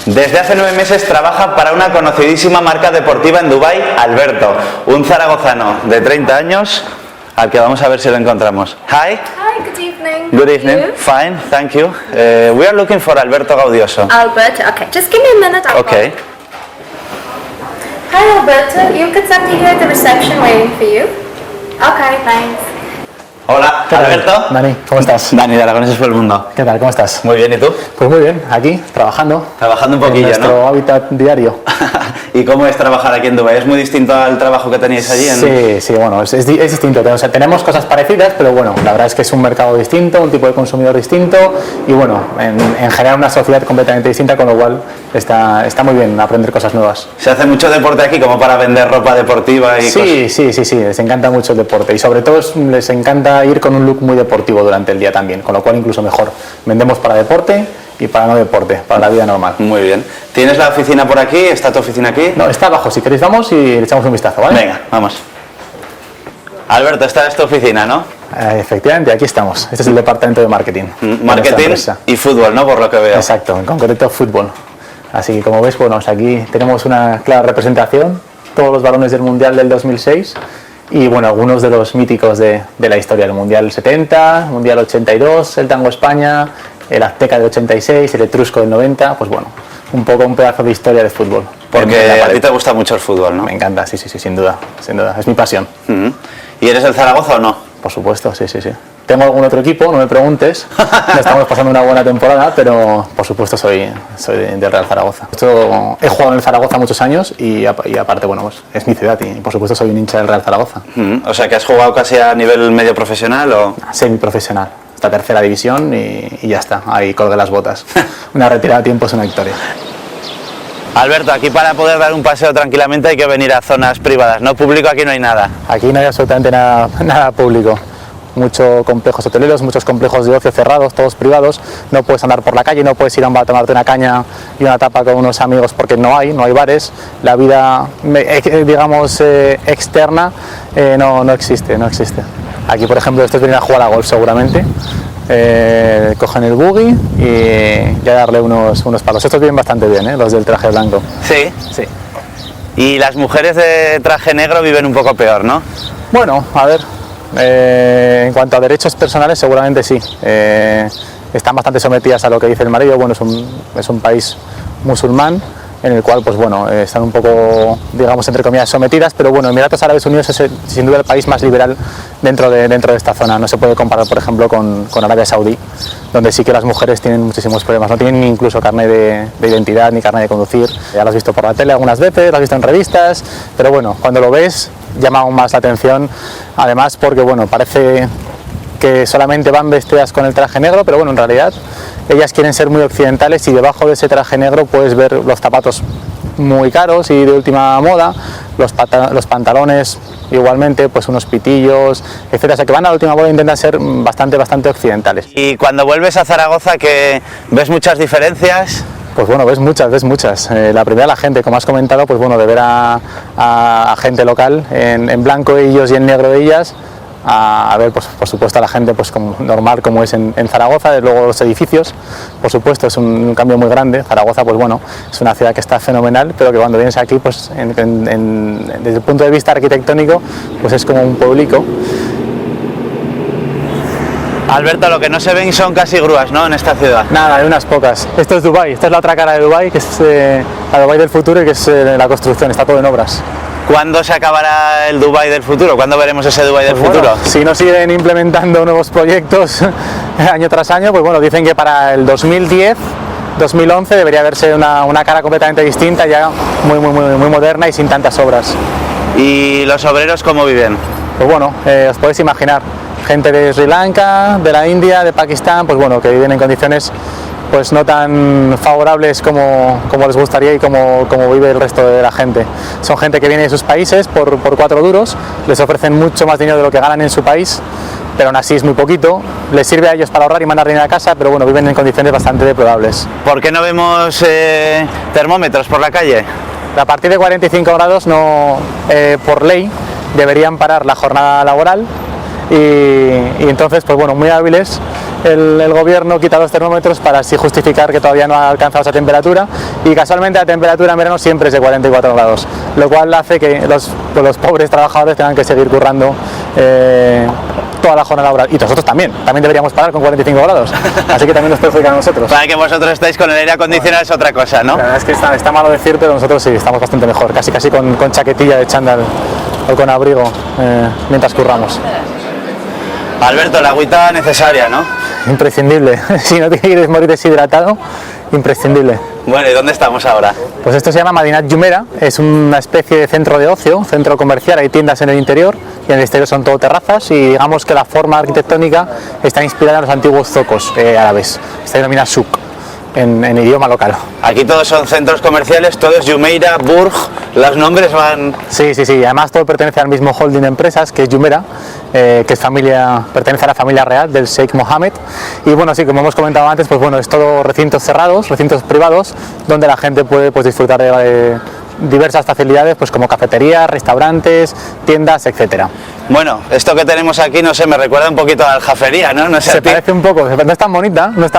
Desde hace 9 meses trabaja para una conocidísima marca deportiva en Dubái, Alberto, un zaragozano de 30 años al que vamos a ver si lo encontramos. Hi. Hi, good evening. Good evening. You? Fine, thank you. We are looking for Alberto Gaudioso. Alberto, okay, just give me a minute. Okay. Hi, Alberto. You can send me here at the reception waiting for you. Okay, thanks. Hola, ¿Qué tal, Alberto. Dani? ¿Cómo estás? Dani de Aragoneses por el Mundo. ¿Qué tal? ¿Cómo estás? Muy bien, ¿y tú? Pues muy bien, aquí, trabajando. Trabajando un poquillo, en nuestro ¿no? hábitat diario. ¿Y cómo es trabajar aquí en Dubái? ¿Es muy distinto al trabajo que teníais allí? Sí, bueno, es distinto. O sea, tenemos cosas parecidas, pero bueno, la verdad es que es un mercado distinto, un tipo de consumidor distinto y bueno, en general una sociedad completamente distinta, con lo cual está muy bien aprender cosas nuevas. ¿Se hace mucho deporte aquí como para vender ropa deportiva y cosas? Sí, les encanta mucho el deporte y sobre todo les encanta ir con un look muy deportivo durante el día también, con lo cual incluso mejor. Vendemos para deporte y para no deporte, para la vida normal. Muy bien. ¿Tienes la oficina por aquí? ¿Está tu oficina aquí? No, está abajo, si queréis vamos y le echamos un vistazo, ¿vale? Venga, vamos. Alberto, esta es tu oficina, ¿no? Efectivamente, aquí estamos. Este es el departamento de marketing. Marketing y fútbol, ¿no? Por lo que veo. Exacto, en concreto fútbol. Así que como ves, bueno, aquí tenemos una clara representación, todos los balones del Mundial del 2006 y bueno, algunos de los míticos de la historia, el Mundial 70, Mundial 82, el Tango España, el Azteca de 86, el Etrusco del 90, pues bueno, un pedazo de historia de fútbol. Porque a ti te gusta mucho el fútbol, ¿no? Me encanta, sí, sin duda, es mi pasión. ¿Y eres del Zaragoza o no? Por supuesto, sí. Tengo algún otro equipo, no me preguntes. No estamos pasando una buena temporada, pero por supuesto soy del Real Zaragoza. He jugado en el Zaragoza muchos años y aparte, bueno, pues es mi ciudad y por supuesto soy un hincha del Real Zaragoza. O sea, que has jugado casi a nivel medio profesional o... Semiprofesional, hasta tercera división y ya está, ahí colgué las botas. Una retirada a tiempo es una victoria. Alberto, aquí para poder dar un paseo tranquilamente hay que venir a zonas privadas, ¿no? Público aquí no hay nada. Aquí no hay absolutamente nada público. Muchos complejos hoteleros, muchos complejos de ocio cerrados, todos privados. No puedes andar por la calle, no puedes ir a un bar a tomarte una caña y una tapa con unos amigos porque no hay bares. La vida, digamos, externa no existe. Aquí, por ejemplo, estos vienen a jugar a golf seguramente. Cogen el buggy y ya darle unos palos. Estos vienen bastante bien, los del traje blanco. ¿Sí? Sí. Y las mujeres de traje negro viven un poco peor, ¿no? Bueno, a ver, en cuanto a derechos personales seguramente sí. Están bastante sometidas a lo que dice el marido. Bueno, es un país musulmán en el cual, pues bueno, están un poco, digamos, entre comillas, sometidas, pero bueno, Emiratos Árabes Unidos es sin duda el país más liberal dentro de esta zona. No se puede comparar, por ejemplo, con Arabia Saudí, donde sí que las mujeres tienen muchísimos problemas, no tienen ni incluso carnet de identidad ni carnet de conducir. Ya lo has visto por la tele algunas veces, lo has visto en revistas, pero bueno, cuando lo ves llama aún más la atención, además porque, bueno, parece que solamente van vestidas con el traje negro, pero bueno, en realidad ellas quieren ser muy occidentales y debajo de ese traje negro puedes ver los zapatos muy caros y de última moda, los pantalones igualmente, pues unos pitillos, etcétera. O sea que van a la última moda e intentan ser bastante occidentales. Y cuando vuelves a Zaragoza, ¿que ves muchas diferencias? Pues bueno, ves muchas. La primera, la gente, como has comentado, pues bueno, de ver a gente local en blanco ellos y en negro ellas, a ver, pues por supuesto a la gente pues como normal como es en Zaragoza, luego los edificios, por supuesto es un cambio muy grande. Zaragoza, pues bueno, es una ciudad que está fenomenal, pero que cuando vienes aquí, pues desde el punto de vista arquitectónico, pues es como un pueblico. Alberto, lo que no se ven son casi grúas, ¿no?, en esta ciudad. Nada, hay unas pocas. Esto es Dubái, esta es la otra cara de Dubái, que es la Dubái del futuro y que es la construcción, está todo en obras. ¿Cuándo se acabará el Dubái del futuro? ¿Cuándo veremos ese Dubái del futuro? Bueno, si no siguen implementando nuevos proyectos año tras año, pues bueno, dicen que para el 2010, 2011 debería verse una cara completamente distinta, ya muy moderna y sin tantas obras. ¿Y los obreros cómo viven? Pues bueno, os podéis imaginar, gente de Sri Lanka, de la India, de Pakistán, pues bueno, que viven en condiciones pues no tan favorables como les gustaría y como vive el resto de la gente. Son gente que viene de sus países por 4 duros, les ofrecen mucho más dinero de lo que ganan en su país, pero aún así es muy poquito, les sirve a ellos para ahorrar y mandar dinero a casa, pero bueno, viven en condiciones bastante deplorables. ¿Por qué no vemos termómetros por la calle? A partir de 45 grados no, por ley deberían parar la jornada laboral y entonces, pues bueno, muy hábiles, el gobierno quita los termómetros para así justificar que todavía no ha alcanzado esa temperatura, y casualmente la temperatura en verano siempre es de 44 grados, lo cual hace que los pobres trabajadores tengan que seguir currando toda la jornada laboral. Y nosotros también deberíamos parar con 45 grados, así que también nos perjudica a nosotros. Para que vosotros estáis con el aire acondicionado es otra cosa, ¿no? La verdad es que está malo decir, pero nosotros sí, estamos bastante mejor, casi con chaquetilla de chándal o con abrigo mientras curramos. Alberto, la agüita necesaria, ¿no? Imprescindible, si no te quieres morir deshidratado, imprescindible. Bueno, ¿y dónde estamos ahora? Pues esto se llama Madinat Jumeirah, es una especie de centro de ocio, centro comercial, hay tiendas en el interior y en el exterior son todo terrazas, y digamos que la forma arquitectónica está inspirada en los antiguos zocos árabes, se denomina souk en idioma local. Aquí todos son centros comerciales, todo es Jumeirah, Burj, los nombres van... Sí, además todo pertenece al mismo holding de empresas que es Jumeirah, que pertenece a la familia real del Sheikh Mohammed, y bueno, sí, como hemos comentado antes, pues bueno, es todo recintos cerrados, recintos privados, donde la gente puede pues disfrutar de diversas facilidades, pues como cafeterías, restaurantes, tiendas, etcétera. Bueno, esto que tenemos aquí, no sé, me recuerda un poquito a la aljafería, ¿no? No sé, se parece un poco, no es tan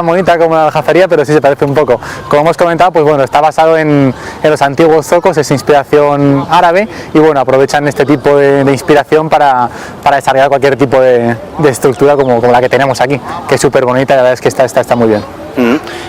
bonita como la aljafería, pero sí se parece un poco. Como hemos comentado, pues bueno, está basado en los antiguos zocos, es inspiración árabe, y bueno, aprovechan este tipo de inspiración para desarrollar cualquier tipo de estructura como la que tenemos aquí, que es súper bonita, y la verdad es que está muy bien.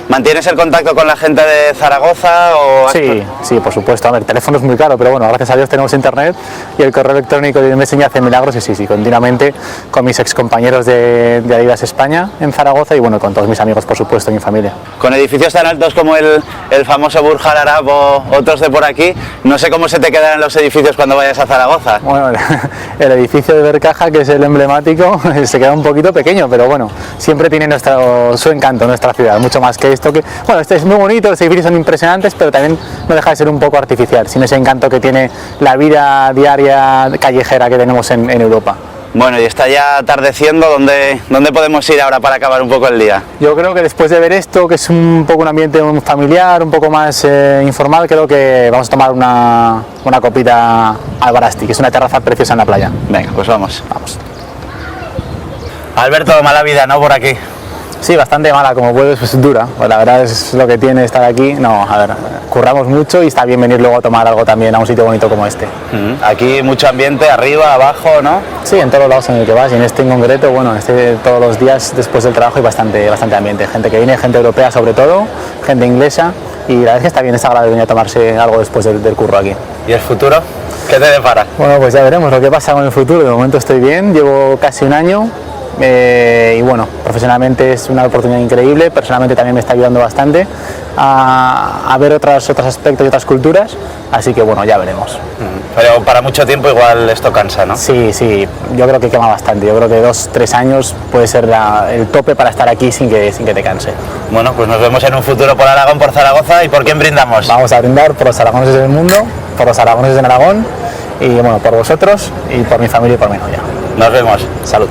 ¿Mantienes el contacto con la gente de Zaragoza? O... Sí, por supuesto. A ver, el teléfono es muy caro, pero bueno, gracias a Dios tenemos internet y el correo electrónico de Messenger hace milagros, y sí, continuamente con mis excompañeros de Adidas España en Zaragoza, y bueno, con todos mis amigos, por supuesto, y mi familia. Con edificios tan altos como el famoso Burj Al Arab o otros de por aquí, no sé cómo se te quedarán los edificios cuando vayas a Zaragoza. Bueno, el edificio de Bercaja, que es el emblemático, se queda un poquito pequeño, pero bueno, siempre tiene su encanto nuestra ciudad, mucho más que esto, que bueno, este es muy bonito, los edificios son impresionantes, pero también no deja de ser un poco artificial, sin ese encanto que tiene la vida diaria callejera que tenemos en Europa. Bueno, y está ya atardeciendo, ¿dónde podemos ir ahora para acabar un poco el día? Yo creo que después de ver esto, que es un poco un ambiente familiar, un poco más informal, creo que vamos a tomar una copita al Barasti, que es una terraza preciosa en la playa. Venga, pues vamos. Vamos. Alberto, mala vida, ¿no? Por aquí. Sí, bastante mala, como puedes, pues dura. Pues la verdad es lo que tiene estar aquí. No, a ver, curramos mucho y está bien venir luego a tomar algo también a un sitio bonito como este. Aquí mucho ambiente, arriba, abajo, ¿no? Sí, en todos los lados en el que vas, y en este en concreto, bueno, todos los días después del trabajo hay bastante ambiente. Gente que viene, gente europea sobre todo, gente inglesa, y la verdad es que está bien, es agradable venir a tomarse algo después del curro aquí. ¿Y el futuro? ¿Qué te depara? Bueno, pues ya veremos lo que pasa con el futuro. De momento estoy bien, llevo casi un año. Y bueno, profesionalmente es una oportunidad increíble, personalmente también me está ayudando bastante a ver otros aspectos y otras culturas, así que bueno, ya veremos. Pero para mucho tiempo igual esto cansa, ¿no? Sí, yo creo que quema bastante, yo creo que 2-3 años puede ser el tope para estar aquí sin que te canse. Bueno, pues nos vemos en un futuro por Aragón, por Zaragoza. ¿Y por quién brindamos? Vamos a brindar por los aragoneses del mundo, por los aragoneses en Aragón, y bueno, por vosotros y por mi familia y por mi novia. Nos vemos. Salud.